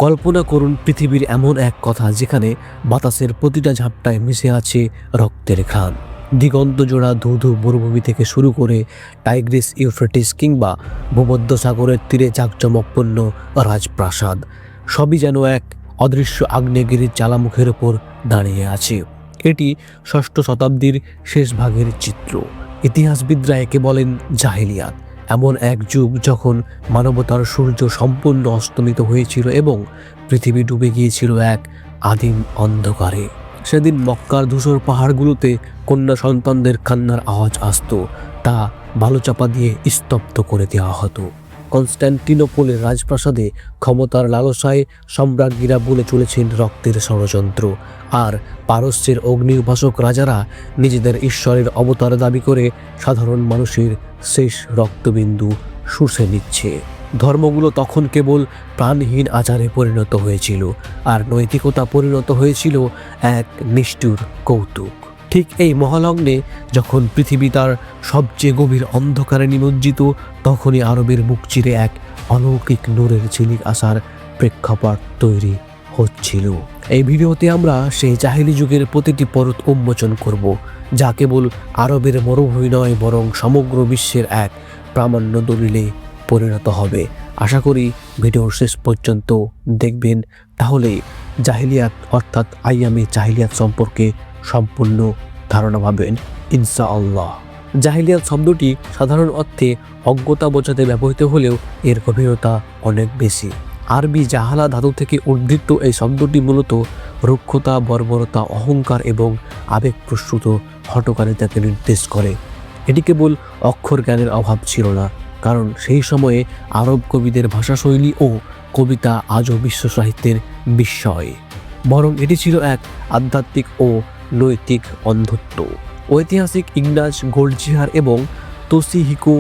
কল্পনা করুন পৃথিবীর এমন এক কথা যেখানে বাতাসের প্রতিটা ঝাপটায় মিশে আছে রক্তের ঘ্রাণ। দিগন্ত জোড়া ধুধু মরুভূমি থেকে শুরু করে টাইগ্রিস, ইউফ্রেটিস কিংবা ভূমধ্যসাগরের তীরে জাঁকজমকপূর্ণ রাজপ্রাসাদ, সবই যেন এক অদৃশ্য আগ্নেয়গিরির জ্বালামুখের ওপর দাঁড়িয়ে আছে। এটি ষষ্ঠ শতাব্দীর শেষ ভাগের চিত্র। ইতিহাসবিদরা একে বলেন জাহিলিয়াত, এমন এক যুগ যখন মানবতার সূর্য সম্পূর্ণ অস্তমিত হয়েছিল এবং পৃথিবী ডুবে গিয়েছিল এক আদিম অন্ধকারে। সেদিন মক্কার ধূসর পাহাড়গুলোতে কন্যা সন্তানদের কান্নার আওয়াজ আসত, তা বালুচাপা দিয়ে স্তব্ধ করে দেওয়া হতো। কনস্ট্যান্টিনোপলের রাজপ্রাসাদে ক্ষমতার লালসায় সম্রাজ্ঞীরা বলে চলেছেন রক্তের ষড়যন্ত্র, আর পারস্যের অগ্নিউপাসক রাজারা নিজেদের ঈশ্বরের অবতার দাবি করে সাধারণ মানুষের শেষ রক্তবিন্দু শুষে নিচ্ছে। ধর্মগুলো তখন কেবল প্রাণহীন আচারে পরিণত হয়েছিল, আর নৈতিকতা পরিণত হয়েছিল এক নিষ্ঠুর কৌতুক। ঠিক এই মহালগ্নে যখন পৃথিবী তার সবচেয়ে গভীর অন্ধকারে নিমজ্জিত, তখনই আরবের বুক চিরে এক অলৌকিক নূরের ঝিলিক আসার প্রেক্ষাপট তৈরি হচ্ছিল। এই ভিডিওতে আমরা সেই জাহিলি যুগের প্রতিটি পরত উন্মোচন করব, যা কেবল আরবের মরুভূমি নয় বরং সমগ্র বিশ্বের এক প্রামাণ্য দলিলে পরিণত হবে। আশা করি ভিডিওর শেষ পর্যন্ত দেখবেন, তাহলে জাহিলিয়াত অর্থাৎ আইয়ামে জাহিলিয়াত সম্পর্কে সম্পূর্ণ ধারণা পাবেন ইনশাআল্লাহ। জাহিলিয়াত শব্দটি সাধারণ অর্থে অজ্ঞতা বোঝাতে ব্যবহৃত হলেও এর গভীরতা অনেক বেশি। আরবি জাহালা ধাতু থেকে উদ্ধৃত এই শব্দটি মূলত রুক্ষতা, বর্বরতা, অহংকার এবং আবেগপ্রসূত হঠকারিতাকে নির্দেশ করে। এটি কেবল অক্ষর জ্ঞানের অভাব ছিল না, কারণ সেই সময়ে আরব কবিদের ভাষাশৈলী ও কবিতা আজও বিশ্ব সাহিত্যের বিস্ময়, বরং এটি ছিল এক আধ্যাত্মিক ও নৈতিক অন্ধত্ব। ঐতিহাসিক ইগনাজ গোল্ডজিহার এবং তোশিহিকো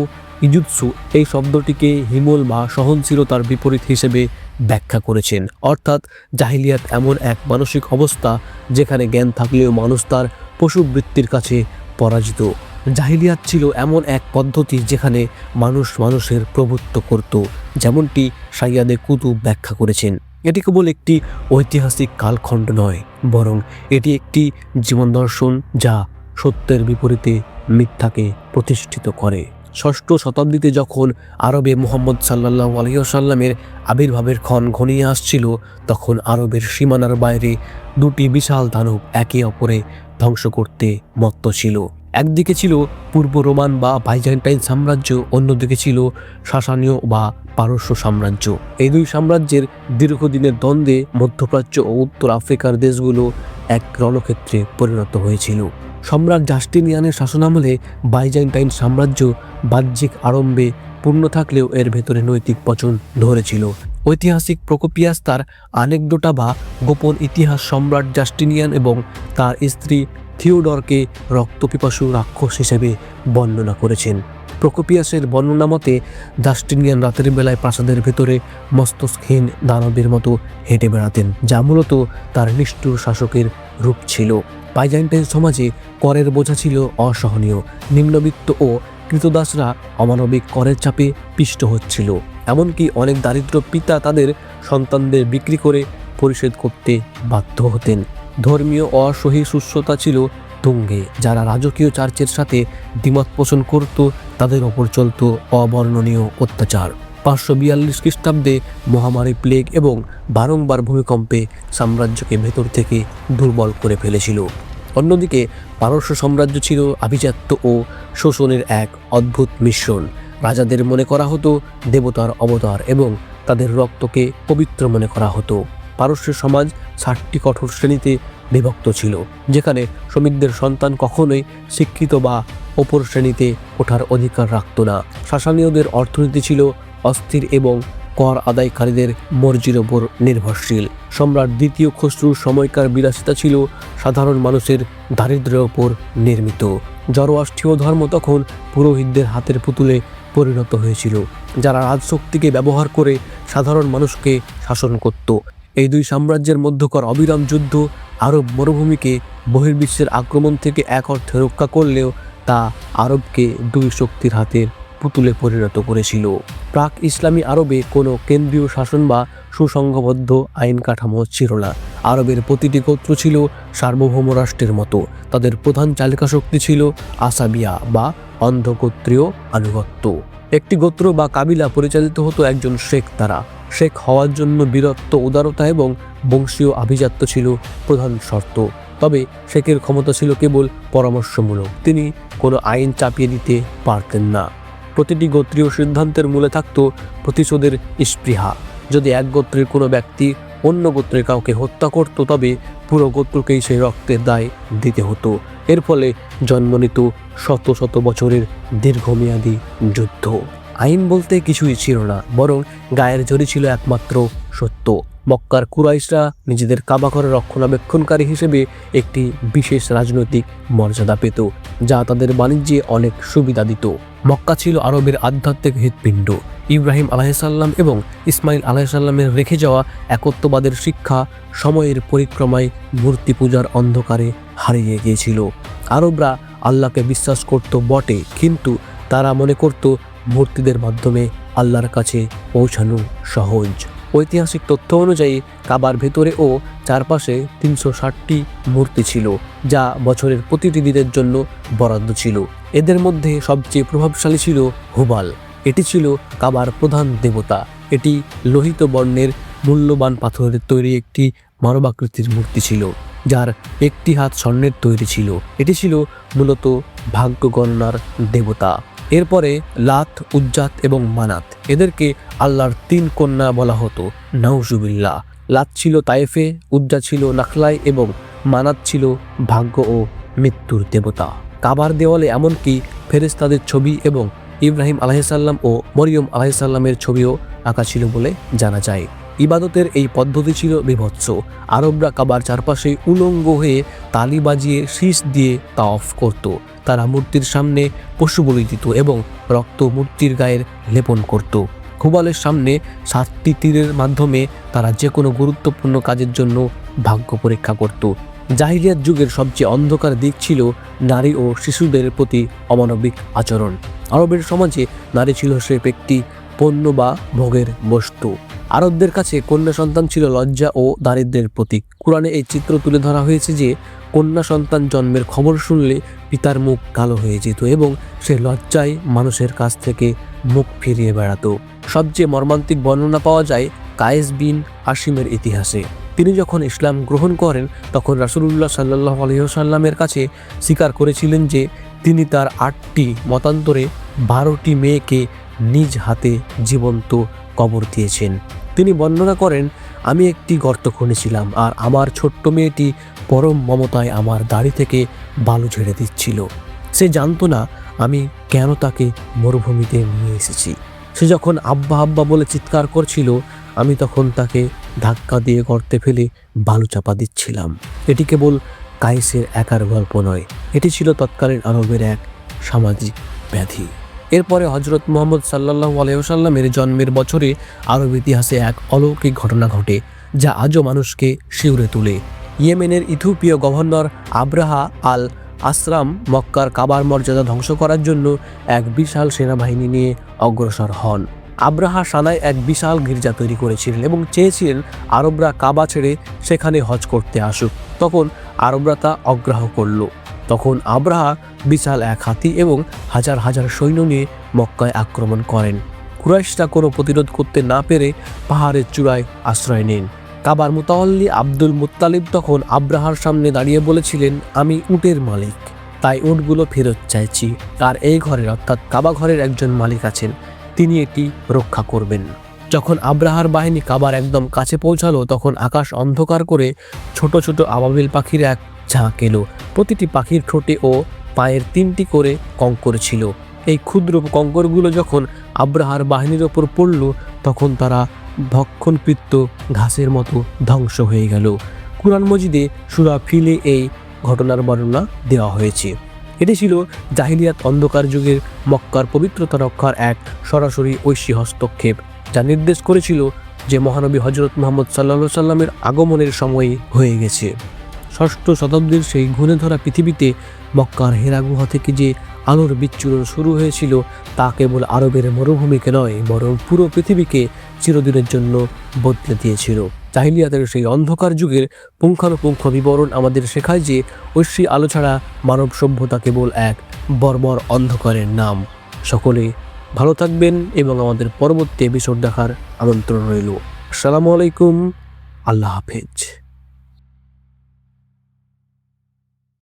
ইজুৎসু এই শব্দটিকে হিমল বা সহনশীলতার বিপরীত হিসেবে ব্যাখ্যা করেছেন, অর্থাৎ জাহিলিয়াত এমন এক মানসিক অবস্থা যেখানে জ্ঞান থাকলেও মানুষ তার পশুবৃত্তির কাছে পরাজিত। জাহিলিয়াত ছিল এমন এক পদ্ধতি যেখানে মানুষ মানুষের প্রভুত্ব করত, যেমনটি সাইয়াদে কুতুব ব্যাখ্যা করেছেন। এটি কেবল একটি ঐতিহাসিক কালখণ্ড নয়, বরং এটি একটি জীবন দর্শন যা সত্যের বিপরীতে মিথ্যাকে প্রতিষ্ঠিত করে। ষষ্ঠ শতাব্দীতে যখন আরবে মুহাম্মদ সাল্লাল্লাহু আলাইহি ওয়াসাল্লামের আবির্ভাবের ক্ষণ ঘনিয়ে আসছিল, তখন আরবের সীমানার বাইরে দুটি বিশাল দানব একে অপরে ধ্বংস করতে মত্ত ছিল। একদিকে ছিল পূর্ব রোমান বা বাইজেন্টাইন সাম্রাজ্য, অন্যদিকে ছিল সাসানীয় বা পারস্য সাম্রাজ্য। এই দুই সাম্রাজ্যের দীর্ঘদিনের দ্বন্দ্বে মধ্যপ্রাচ্য ও উত্তর আফ্রিকার দেশগুলো এক রণক্ষেত্রে পরিণত হয়েছিল। সম্রাট জাস্টিনিয়ানের শাসনামলে বাইজেন্টাইন সাম্রাজ্য বাহ্যিক আড়ম্বে পূর্ণ থাকলেও এর ভেতরে নৈতিক পচন ধরেছিল। ঐতিহাসিক প্রকোপিয়াস তার আনেকডোটা বা গোপন ইতিহাস সম্রাট জাস্টিনিয়ান এবং তার স্ত্রী থিওডরকে রক্তপিপাসু রাক্ষস হিসেবে বর্ণনা করেছেন। প্রকোপিয়াসের বর্ণনা মতে জাস্টিনিয়ান রাতের বেলায় প্রাসাদের ভেতরে মস্তকহীন দানবের মতো হেঁটে বেড়াতেন, যা মূলত তার নিষ্ঠুর শাসকের রূপ ছিল। বাইজেন্টাইন সমাজে করের বোঝা ছিল অসহনীয়। নিম্নবিত্ত ও কৃতদাসরা অমানবিক করের চাপে পিষ্ট হচ্ছিল, এমনকি অনেক দারিদ্র পিতা তাদের সন্তানদের বিক্রি করে পরিশোধ করতে বাধ্য হতেন। ধর্মীয় অসহিষ্ণুতা ছিল তুঙ্গে। যারা রাজকীয় চার্চের সাথে দ্বিমত পোষণ করত তাদের ওপর চলত অবর্ণনীয় অত্যাচার। 542 খ্রিস্টাব্দে মহামারী, প্লেগ এবং বারংবার ভূমিকম্পে সাম্রাজ্যকে ভেতর থেকে দুর্বল করে ফেলেছিল। অন্যদিকে পারস্য সাম্রাজ্য ছিল আভিজাত্য ও শোষণের এক অদ্ভুত মিশ্রণ। রাজাদের মনে করা হতো দেবতার অবতার এবং তাদের রক্তকে পবিত্র মনে করা হতো। পারস্যের সমাজ 7টি কঠোর শ্রেণীতে বিভক্ত ছিল, যেখানে শ্রমিকদের সন্তান কখনোই শিক্ষিত বা অপর শ্রেণীতে ওঠার অধিকার রাখত না। সাসানীয়দের অর্থনীতি ছিল অস্থির এবং কর আদায়কারীদের মর্জির ওপর নির্ভরশীল। সম্রাট দ্বিতীয় খসরুর সময়কার বিলাসিতা ছিল সাধারণ মানুষের দারিদ্র্যের ওপর নির্মিত। জরোয়াস্ট্রীয় ধর্ম তখন পুরোহিতদের হাতের পুতুলে পরিণত হয়েছিল, যারা রাজশক্তিকে ব্যবহার করে সাধারণ মানুষকে শাসন করত। এই দুই সাম্রাজ্যের মধ্যকার অবিরাম যুদ্ধ আরব মরুভূমিকে বহির্বিশ্বের আক্রমণ থেকে এক অর্থে রক্ষা করলেও তা আরবকে দুই শক্তির হাতের পুতুলে পরিণত করেছিল। প্রাক ইসলামী আরবে কোনো কেন্দ্রীয় শাসন বা সুসংঘবদ্ধ আইন কাঠামো ছিল না। আরবের প্রতিটি গোত্র ছিল সার্বভৌম রাষ্ট্রের মতো। তাদের প্রধান চালিকা শক্তি ছিল আসাবিয়া বা অন্ধগোত্রীয় আনুগত্য। একটি গোত্র বা কাবিলা পরিচালিত হতো একজন শেখ দ্বারা। শেখ হওয়ার জন্য বীরত্ব, উদারতা এবং বংশীয় আভিজাত্য ছিল প্রধান শর্ত। তবে শেখের ক্ষমতা ছিল কেবল পরামর্শমূলক, তিনি কোনো আইন চাপিয়ে দিতে পারতেন না। প্রতিটি গোত্রীয় সিদ্ধান্তের মূলে থাকত প্রতিশোধের স্পৃহা। যদি এক গোত্রের কোনো ব্যক্তি অন্য গোত্রের কাউকে হত্যা করত, তবে পুরো গোত্রকেই সেই রক্তের দায় দিতে হতো। এর ফলে জন্ম নিত শত শত বছরের দীর্ঘমেয়াদী যুদ্ধ। আইন বলতে কিছুই ছিল না, বরং গায়ের জোরে ছিল একমাত্র সত্য। মক্কার কুরাইশরা নিজেদের কাবাঘরের রক্ষণাবেক্ষণকারী হিসেবে একটি বিশেষ রাজনৈতিক মর্যাদা পেত, যা তাদের বাণিজ্যে অনেক সুবিধা দিত। মক্কা ছিল আরবের আধ্যাত্মিক হৃৎপিণ্ড। ইব্রাহিম আলাইহিসসালাম এবং ইসমাইল আলাইহিসসালামের রেখে যাওয়া একত্ববাদের শিক্ষা সময়ের পরিক্রমায় মূর্তি পূজার অন্ধকারে হারিয়ে গিয়েছিল। আরবরা আল্লাহকে বিশ্বাস করত বটে, কিন্তু তারা মনে করত মূর্তিদের মাধ্যমে আল্লাহর কাছে পৌঁছানো সহজ। ঐতিহাসিক তথ্য অনুযায়ী কাবার ভেতরে ও চারপাশে 360টি মূর্তি ছিল, যা বছরের প্রতিটি দিনের জন্য বরাদ্দ ছিল। এদের মধ্যে সবচেয়ে প্রভাবশালী ছিল হুবাল। এটি ছিল কাবার প্রধান দেবতা। এটি লোহিত বর্ণের মূল্যবান পাথরের তৈরি একটি মানবাকৃতির মূর্তি ছিল, যার একটি হাত স্বর্ণের তৈরি ছিল। এটি ছিল মূলত ভাগ্য গণনার দেবতা। এরপরে লাত, উজ্জাত এবং মানাত। এদেরকে আল্লাহর 3 কন্যা বলা হতো। নাউজুবিল্লাহ। লাত ছিল তায়েফে, উজ্জাত ছিল নাখলায় এবং মানাত ছিল ভাগ্য ও মৃত্যুর দেবতা। কাবার দেওয়ালে এমনকি ফেরেশতাদের ছবি এবং ইব্রাহিম আলাইহিসসালাম ও মরিয়ম আলাইহিসসালামের ছবিও আঁকা ছিল বলে জানা যায়। ইবাদতের এই পদ্ধতি ছিল বিভৎস। আরবরা কাবার চারপাশে উলঙ্গ হয়ে তালি বাজিয়ে শীষ দিয়ে তাওয়াফ করত। তারা মূর্তির সামনে পশু বলি দিত এবং রক্ত মূর্তির গায়ের লেপন করত। হুবালের সামনে 7টি তীরের মাধ্যমে তারা যে কোনো গুরুত্বপূর্ণ কাজের জন্য ভাগ্য পরীক্ষা করত। জাহিলিয়াত যুগের সবচেয়ে অন্ধকার দিক ছিল নারী ও শিশুদের প্রতি অমানবিক আচরণ। আরবের সমাজে নারী ছিল স্রেফ একটি পণ্য বা ভোগের বস্তু। আরবদের কাছে কন্যা সন্তান ছিল লজ্জা ও দারিদ্র্যের প্রতীক। কোরআনে এই চিত্র তুলে ধরা হয়েছে যে কন্যা সন্তান জন্মের খবর শুনলে পিতার মুখ কালো হয়ে যেত এবং সে লজ্জায় মানুষের কাছ থেকে মুখ ফিরিয়ে বেড়াতো। সবচেয়ে মর্মান্তিক বর্ণনা পাওয়া যায় কায়েস বিন হাশিমের ইতিহাসে। তিনি যখন ইসলাম গ্রহণ করেন, তখন রাসূলুল্লাহ সাল্লাল্লাহু আলাইহি ওয়াসাল্লামের কাছে স্বীকার করেছিলেন যে তিনি তার 8টি মতান্তরে 12টি মেয়েকে নিজ হাতে জীবন্ত কবর দিয়েছেন। তিনি বর্ণনা করেন, আমি একটি গর্ত খুঁড়েছিলাম আর আমার ছোট্ট মেয়েটি পরম মমতায় আমার দাড়ি থেকে বালু ঝেড়ে দিচ্ছিল। সে জানতো না আমি কেন তাকে মরুভূমিতে নিয়ে এসেছি। সে যখন আব্বা আব্বা বলে চিৎকার করছিল, আমি তখন তাকে ধাক্কা দিয়ে গর্তে ফেলে বালু চাপা দিচ্ছিলাম। এটি কেবল কায়েসের একার গল্প নয়, এটি ছিল তৎকালীন আরবের এক সামাজিক ব্যাধি। এরপরে হযরত মুহাম্মদ সাল্লাল্লাহু আলাইহি ওয়াসাল্লামের জন্মের বছরে আরব ইতিহাসে এক অলৌকিক ঘটনা ঘটে, যা আজও মানুষকে শিউরে তোলে। ইয়েমেনের ইথিওপীয় গভর্নর আব্রাহা আল আসরাম মক্কার কাবার মর্যাদা ধ্বংস করার জন্য এক বিশাল সেনাবাহিনী নিয়ে অগ্রসর হন। আব্রাহা সানায় এক বিশাল গির্জা তৈরি করেছিলেন এবং চেয়েছিলেন আরবরা কাবা ছেড়ে সেখানে হজ করতে আসুক। তখন আরবরা তা অগ্রাহ্য করল। তখন আব্রাহা বিশাল এক হাতি এবং হাজার হাজার সৈন্য নিয়ে মক্কায় আক্রমণ করেন। কুরাইশরা কোনো প্রতিরোধ করতে না পেরে পাহাড়ের চূড়ায় আশ্রয় নেন। কাবার মুতাওয়াল্লি আব্দুল মুত্তালিব তখন আব্রাহার সামনে দাঁড়িয়ে বলেছিলেন, আমি উটের মালিক, তাই উটগুলো ফেরত চাইছি। আর এই ঘরের অর্থাৎ কাবা ঘরের একজন মালিক আছেন, তিনি এটি রক্ষা করবেন। যখন আব্রাহার বাহিনী কাবার একদম কাছে পৌঁছালো, তখন আকাশ অন্ধকার করে ছোট ছোট আবাবিল পাখির এক ঝাঁক এলো। প্রতিটি পাখির ঠোঁটে ও পায়ের 3টি করে কঙ্কর ছিল। এই ক্ষুদ্র কঙ্করগুলো যখন আব্রাহার বাহিনীর ওপর পড়ল, তখন তারা ভক্ষণকৃত ঘাসের মতো ধ্বংস হয়ে গেল। কুরআন মজিদে সূরা ফিলে এই ঘটনার বর্ণনা দেওয়া হয়েছে। এটি ছিল জাহিলিয়াত অন্ধকার যুগের মক্কার পবিত্রতা রক্ষার এক সরাসরি ঐশী হস্তক্ষেপ, যা নির্দেশ করেছিল যে মহানবী হযরত মুহাম্মদ সাল্লাল্লাহু আলাইহি ওয়াসাল্লামের আগমনের সময় হয়ে গেছে। 6ষ্ঠ শতাব্দীর সেই ঘুণে ধরা পৃথিবীতে মক্কার হেরা গুহা থেকে যে আলোর বিচ্ছুরণ শুরু হয়েছিল, তা কেবল আরবের মরুভূমিকে নয়, বরং পুরো পৃথিবীকে চিরদিনের জন্য বদলে দিয়েছিল। জাহিলিয়াতের সেই অন্ধকার যুগের পুঙ্খানুপুঙ্খ বিবরণ আমাদের শেখায় যে ঐশী আলো ছাড়া মানব সভ্যতা কেবল এক বর্বর অন্ধকারের নাম। সকলে ভালো থাকবেন এবং আমাদের পরবর্তী এপিসোড দেখার আমন্ত্রণ রইল। আসসালামু আলাইকুম, আল্লাহ হাফেজ।